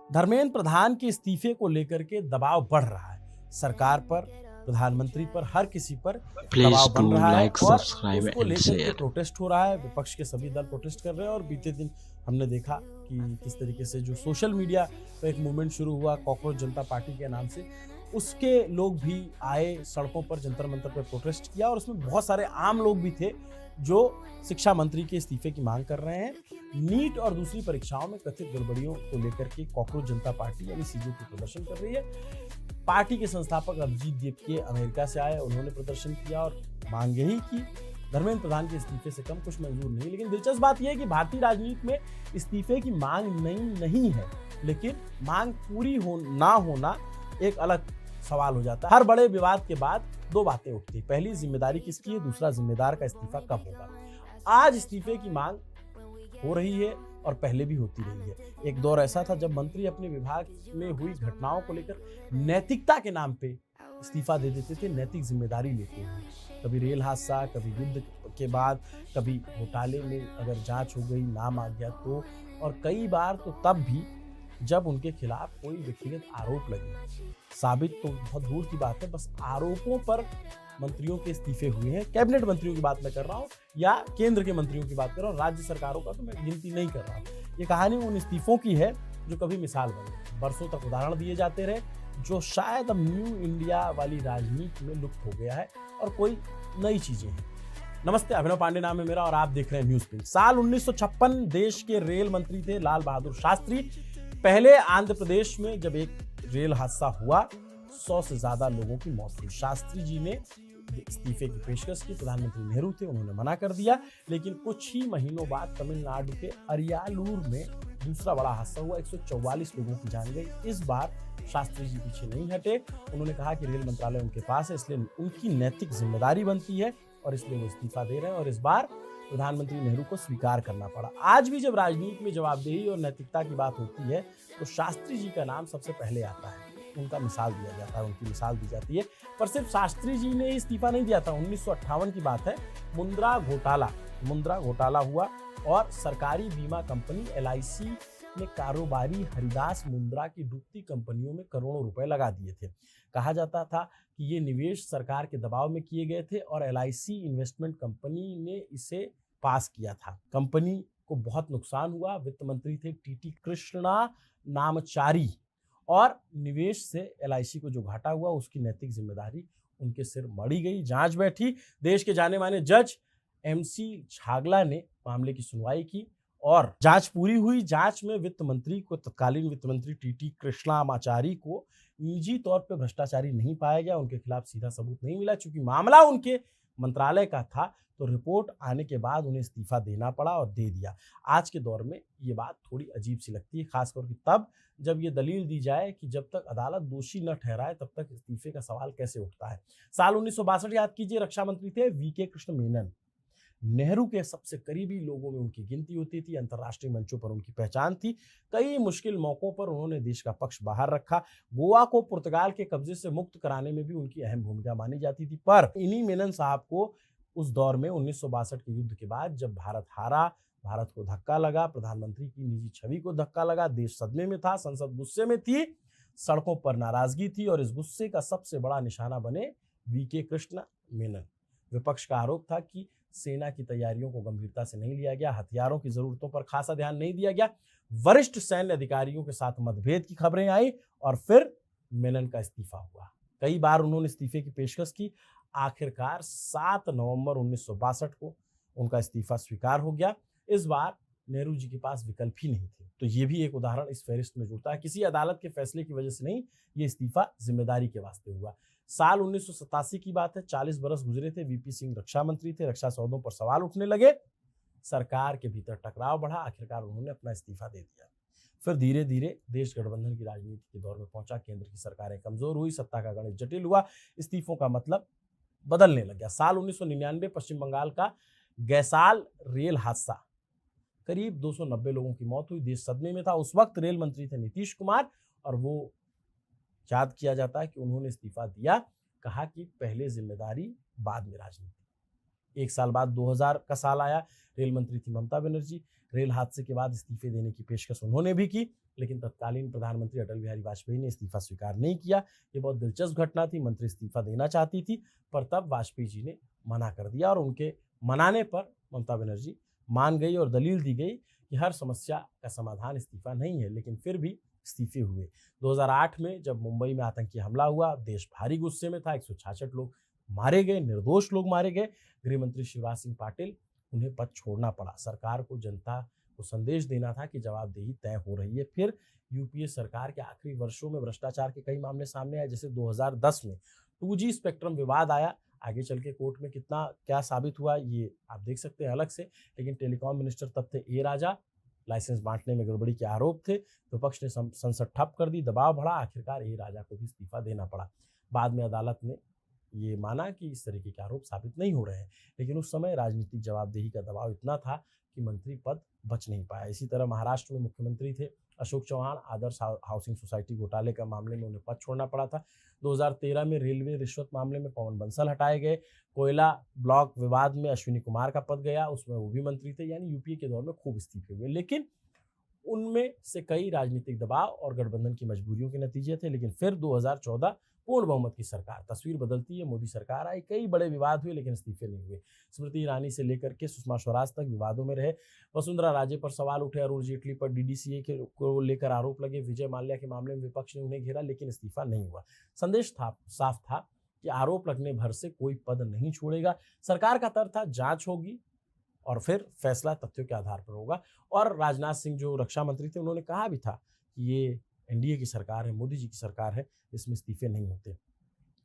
धर्मेंद्र प्रधान के इस्तीफे को लेकर के दबाव बढ़ रहा है। सरकार पर, प्रधानमंत्री पर, हर किसी पर Please दबाव do बन रहा है like, और subscribe उसको and लेकर के share. प्रोटेस्ट हो रहा है। विपक्ष के सभी दल प्रोटेस्ट कर रहे हैं और बीते दिन हमने देखा कि किस तरीके से जो सोशल मीडिया पे एक मूवमेंट शुरू हुआ कॉकरोच जनता पार्टी के नाम से, उसके लोग भी आए सड़कों पर, जंतर मंतर पर प्रोटेस्ट किया और उसमें बहुत सारे आम लोग भी थे जो शिक्षा मंत्री के इस्तीफे की मांग कर रहे हैं। नीट और दूसरी परीक्षाओं में कथित गड़बड़ियों को लेकर के कॉकरोच जनता पार्टी यानी सीजेपी प्रदर्शन कर रही है। पार्टी के संस्थापक अभिजीत दीपके अमेरिका से आए, उन्होंने प्रदर्शन किया और मांग यही की धर्मेंद्र प्रधान के इस्तीफे से कम कुछ मंजूर नहीं। लेकिन दिलचस्प बात यह है कि भारतीय राजनीति में इस्तीफे की मांग नहीं है, लेकिन मांग पूरी ना होना एक अलग सवाल हो जाता है। हर बड़े विवाद के बाद दो बातें उठती, पहली जिम्मेदारी किसकी है, दूसरा जिम्मेदार का इस्तीफा कब होगा। आज इस्तीफे की मांग हो रही है और पहले भी होती रही है। एक दौर ऐसा था जब मंत्री अपने विभाग में हुई घटनाओं को लेकर नैतिकता के नाम पे इस्तीफा दे देते थे, नैतिक जिम्मेदारी लेते हुए। कभी रेल हादसा, कभी युद्ध के बाद, कभी घोटाले में अगर जांच हो गई, नाम आ गया तो, और कई बार तो तब भी जब उनके खिलाफ कोई व्यक्तिगत आरोप लगे। साबित तो बहुत दूर की बात है, बस आरोपों पर मंत्रियों के इस्तीफे हुए हैं। कैबिनेट मंत्रियों की बात मैं कर रहा हूँ या केंद्र के मंत्रियों की बात कर रहा हूँ, राज्य सरकारों का तो मैं गिनती नहीं कर रहा हूँ। ये कहानी उन इस्तीफों की है जो कभी मिसाल बने, बरसों तक उदाहरण दिए जाते रहे, जो शायद अब न्यू इंडिया वाली राजनीति में लुप्त हो गया है और कोई नई चीजें हैं। नमस्ते, अभिनव पांडे नाम है मेरा और आप देख रहे हैं न्यूज प्रिंट। साल 1956 देश के रेल मंत्री थे लाल बहादुर शास्त्री। पहले आंध्र प्रदेश में जब एक रेल हादसा हुआ, 100 से ज्यादा लोगों की मौत हुई। शास्त्री जी ने इस्तीफे की पेशकश की, प्रधानमंत्री नेहरू थे, उन्होंने मना कर दिया। लेकिन कुछ ही महीनों बाद तमिलनाडु के अरियालूर में दूसरा बड़ा हादसा हुआ, 144 लोगों की जान गई। इस बार शास्त्री जी पीछे नहीं हटे, उन्होंने कहा कि रेल मंत्रालय उनके पास है, इसलिए उनकी नैतिक जिम्मेदारी बनती है और इसलिए वो इस्तीफा दे रहे हैं और इस बार प्रधानमंत्री नेहरू को स्वीकार करना पड़ा। आज भी जब राजनीति में जवाबदेही और नैतिकता की बात होती है तो शास्त्री जी का नाम सबसे पहले आता है, उनका मिसाल दिया जाता है, उनकी मिसाल दी जाती है। पर सिर्फ शास्त्री जी ने इस्तीफा नहीं दिया था। 1958 की बात है, मुंद्रा घोटाला हुआ और सरकारी बीमा कंपनी LIC ने कारोबारी हरिदास मुंद्रा की डूबती कंपनियों में करोड़ों रुपए लगा दिए थे। कहा जाता था कि ये निवेश सरकार के दबाव में किए गए थे और LIC इन्वेस्टमेंट कंपनी ने इसे पास किया था। कंपनी को बहुत नुकसान हुआ। वित्त मंत्री थे TT कृष्णा नामचारी और निवेश से LIC को जो घाटा हुआ उसकी नैतिक जिम्मेदारी उनके सिर मढ़ी गई। जांच बैठी, देश के जाने माने जज MC छागला ने मामले की सुनवाई की और जांच पूरी हुई। जांच में वित्त मंत्री को, तत्कालीन वित्त मंत्री TT कृष्णामाचारी को निजी तौर पर भ्रष्टाचारी नहीं पाया गया, उनके खिलाफ सीधा सबूत नहीं मिला। चूंकि मामला उनके मंत्रालय का था तो रिपोर्ट आने के बाद उन्हें इस्तीफा देना पड़ा और दे दिया। आज के दौर में ये बात थोड़ी अजीब सी लगती है, खासकर तब जब ये दलील दी जाए कि जब तक अदालत दोषी न ठहराए तब तक इस्तीफे का सवाल कैसे उठता है। साल 1962 याद कीजिए, रक्षा मंत्री थे VK कृष्ण मेनन। नेहरू के सबसे करीबी लोगों में उनकी गिनती होती थी, अंतर्राष्ट्रीय मंचों पर उनकी पहचान थी। कई मुश्किल मौकों पर उन्होंने देश का पक्ष बाहर रखा। गोवा को पुर्तगाल के कब्जे से मुक्त कराने में भी उनकी अहम भूमिका मानी जाती थी। पर इन्हीं मेनन साहब को उस दौर में 1962 के युद्ध के बाद जब भारत हारा, भारत को धक्का लगा, प्रधानमंत्री की निजी छवि को धक्का लगा, देश सदमे में था, संसद गुस्से में थी, सड़कों पर नाराजगी थी और इस गुस्से का सबसे बड़ा निशाना बने VK कृष्ण मेनन। विपक्ष का आरोप था कि सेना की तैयारियों को गंभीरता से नहीं लिया गया, हथियारों की जरूरतों पर खासा ध्यान नहीं दिया गया। वरिष्ठ सैन्य अधिकारियों के साथ मतभेद की खबरें आई और फिर मेनन का इस्तीफा हुआ। कई बार उन्होंने इस्तीफे की पेशकश की। आखिरकार 7 नवंबर 1962 को उनका इस्तीफा स्वीकार हो गया। इस बार नेहरू जी के पास विकल्प ही नहीं थे। तो ये भी एक उदाहरण इस फहरिस्त में जुड़ता है। किसी अदालत के फैसले की वजह से नहीं, ये इस्तीफा जिम्मेदारी के वास्ते हुआ। साल 1987 की बात है, 40 बरस गुजरे थे, VP सिंह रक्षा मंत्री थे, रक्षा सौदों पर सवाल उठने लगे, सरकार के भीतर टकराव बढ़ा, आखिरकार उन्होंने अपना इस्तीफा दे दिया। फिर धीरे धीरे देश गठबंधन की राजनीति के दौर में पहुंचा, केंद्र की सरकारें कमजोर हुई, सत्ता का गणित जटिल हुआ, इस्तीफों का मतलब बदलने लग गया। साल 1999 पश्चिम बंगाल का गैसाल रेल हादसा, करीब 290 लोगों की मौत हुई, देश सदमे में था। उस वक्त रेल मंत्री थे नीतीश कुमार और वो याद किया जाता है कि उन्होंने इस्तीफा दिया, कहा कि पहले जिम्मेदारी बाद में राजनीति। एक साल बाद 2000 का साल आया, रेल मंत्री थी ममता बनर्जी। रेल हादसे के बाद इस्तीफे देने की पेशकश उन्होंने भी की, लेकिन तत्कालीन प्रधानमंत्री अटल बिहारी वाजपेयी ने इस्तीफा स्वीकार नहीं किया। ये बहुत दिलचस्प घटना थी। मंत्री इस्तीफा देना चाहती थी, पर तब वाजपेयी जी ने मना कर दिया और उनके मनाने पर ममता बनर्जी मान गई और दलील दी गई कि हर समस्या का समाधान इस्तीफा नहीं है, लेकिन फिर भी इस्तीफे हुए। 2008 में जब मुंबई में आतंकी हमला हुआ, देश भारी गुस्से में था। 166 लोग मारे गए, निर्दोष लोग मारे गए। गृह मंत्री शिवराज सिंह पाटिल, उन्हें पद छोड़ना पड़ा। सरकार को जनता को संदेश देना था कि जवाबदेही तय हो रही है। फिर यूपीए सरकार के आखिरी वर्षों में भ्रष्टाचार के कई मामले सामने आए, जैसे 2010 में 2G स्पेक्ट्रम विवाद आया। आगे चल के कोर्ट में कितना क्या साबित हुआ ये आप देख सकते हैं अलग से, लेकिन टेलीकॉम मिनिस्टर तब थे ए राजा। लाइसेंस बांटने में गड़बड़ी के आरोप थे। विपक्ष ने संसद ठप कर दी, दबाव बढ़ा, आखिरकार ए राजा को भी इस्तीफा देना पड़ा। बाद में अदालत ने ये माना कि इस तरीके के आरोप साबित नहीं हो रहे हैं, लेकिन उस समय राजनीतिक जवाबदेही का दबाव इतना था कि मंत्री पद बच नहीं पाया। इसी तरह महाराष्ट्र में मुख्यमंत्री थे अशोक चौहान। आदर्श हाउसिंग सोसाइटी घोटाले का मामले में उन्हें पद छोड़ना पड़ा था। 2013 में रेलवे रिश्वत मामले में पवन बंसल हटाए गए। कोयला ब्लॉक विवाद में अश्विनी कुमार का पद गया, उसमें वो भी मंत्री थे। यानी यूपीए के दौर में खूब इस्तीफे हुए, लेकिन उनमें से कई राजनीतिक दबाव और गठबंधन की मजबूरियों के नतीजे थे। लेकिन फिर 2014 पूर्ण बहुमत की सरकार, तस्वीर बदलती है, मोदी सरकार आई, कई बड़े विवाद हुए लेकिन इस्तीफे नहीं हुए। स्मृति ईरानी से लेकर के सुषमा स्वराज तक विवादों में रहे। वसुंधरा राजे पर सवाल उठे, अरुण जेटली पर डीडीसीए को लेकर आरोप लगे, विजय माल्या के मामले में विपक्ष ने उन्हें घेरा, लेकिन इस्तीफा नहीं हुआ। संदेश साफ था कि आरोप लगने भर से कोई पद नहीं छोड़ेगा। सरकार का तर्क था जांच होगी और फिर फैसला तथ्यों के आधार पर होगा। और राजनाथ सिंह जो रक्षा मंत्री थे, उन्होंने कहा भी था कि ये एनडीए की सरकार है, मोदी जी की सरकार है, इसमें इस्तीफे नहीं होते।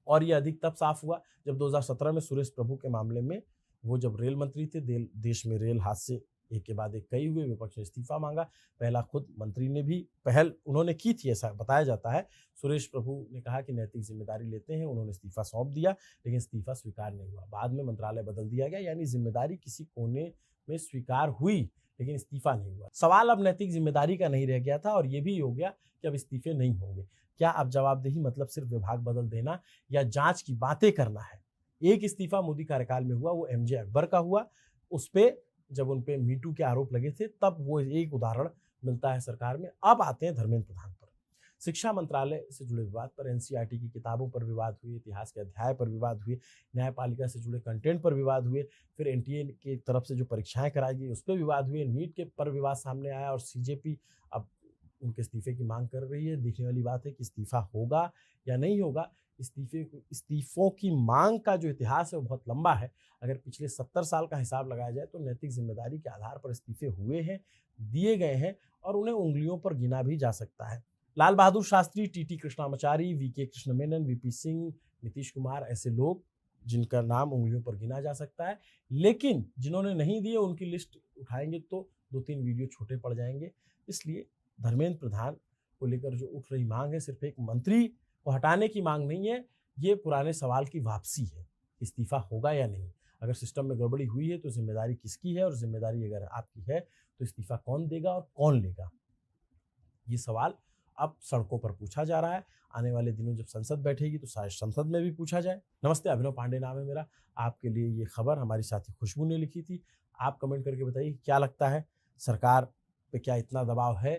और ये अधिक तब साफ हुआ जब 2017 में सुरेश प्रभु के मामले में वो जब रेल मंत्री थे, देश में रेल हादसे एक के बाद एक कई हुए, विपक्ष ने इस्तीफा मांगा। पहला खुद मंत्री ने भी पहल उन्होंने की थी, ऐसा बताया जाता है। सुरेश प्रभु ने कहा कि नैतिक जिम्मेदारी लेते हैं, उन्होंने इस्तीफा सौंप दिया, लेकिन इस्तीफा स्वीकार नहीं हुआ। बाद में मंत्रालय बदल दिया गया, यानी जिम्मेदारी किसी कोने में स्वीकार हुई लेकिन इस्तीफा नहीं हुआ। सवाल अब नैतिक जिम्मेदारी का नहीं रह गया था और ये भी हो गया कि अब इस्तीफे नहीं होंगे। क्या अब जवाबदेही मतलब सिर्फ विभाग बदल देना या जांच की बातें करना है? एक इस्तीफा मोदी कार्यकाल में हुआ, वो एमजे अकबर का हुआ। उस पे जब उन पे मीटू के आरोप लगे थे, तब वो एक उदाहरण मिलता है सरकार में। अब आते हैं धर्मेंद्र प्रधान पर। शिक्षा मंत्रालय से जुड़े विवाद पर, एनसीईआरटी की किताबों पर विवाद हुए, इतिहास के अध्याय पर विवाद हुए, न्यायपालिका से जुड़े कंटेंट पर विवाद हुए, फिर एनटीए की तरफ से जो परीक्षाएं कराई गई उस पर विवाद हुए, नीट के पर विवाद सामने आया और सीजेपी अब उनके इस्तीफे की मांग कर रही है। देखने वाली बात है कि इस्तीफा होगा या नहीं होगा। इस्तीफों की मांग का जो इतिहास है वो बहुत लंबा है। अगर पिछले 70 साल का हिसाब लगाया जाए तो नैतिक जिम्मेदारी के आधार पर इस्तीफे हुए हैं, दिए गए हैं और उन्हें उंगलियों पर गिना भी जा सकता है। Lal Bahadur Shastri, TT Krishnamachari, VK Krishna Menon, VP Singh, Nitish Kumar, ऐसे लोग जिनका नाम उंगलियों पर गिना जा सकता है। लेकिन जिन्होंने नहीं दिए उनकी लिस्ट उठाएंगे तो 2-3 वीडियो छोटे पड़ जाएंगे। इसलिए धर्मेंद्र प्रधान को लेकर जो उठ रही मांग है, सिर्फ एक मंत्री को हटाने की मांग नहीं है, ये पुराने सवाल की वापसी है। इस्तीफा होगा या नहीं? अगर सिस्टम में गड़बड़ी हुई है तो जिम्मेदारी किसकी है, और जिम्मेदारी अगर आपकी है तो इस्तीफा कौन देगा और कौन लेगा? ये सवाल अब सड़कों पर पूछा जा रहा है। आने वाले दिनों जब संसद बैठेगी तो शायद संसद में भी पूछा जाए। नमस्ते, अभिनव पांडे नाम है मेरा। आपके लिए ये खबर हमारी साथी खुशबू ने लिखी थी। आप कमेंट करके बताइए क्या लगता है, सरकार पे क्या इतना दबाव है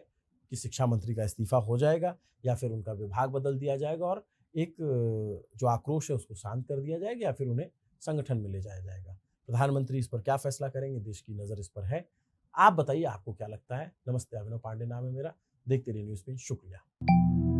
कि शिक्षा मंत्री का इस्तीफा हो जाएगा या फिर उनका विभाग बदल दिया जाएगा और एक जो आक्रोश है उसको शांत कर दिया जाएगा, या फिर उन्हें संगठन में ले जाया जाएगा? प्रधानमंत्री इस पर क्या फैसला करेंगे, देश की नज़र इस पर है। आप बताइए आपको क्या लगता है। नमस्ते, अभिनव पांडे नाम है मेरा। देखते रहिए न्यूज़ पे। शुक्रिया।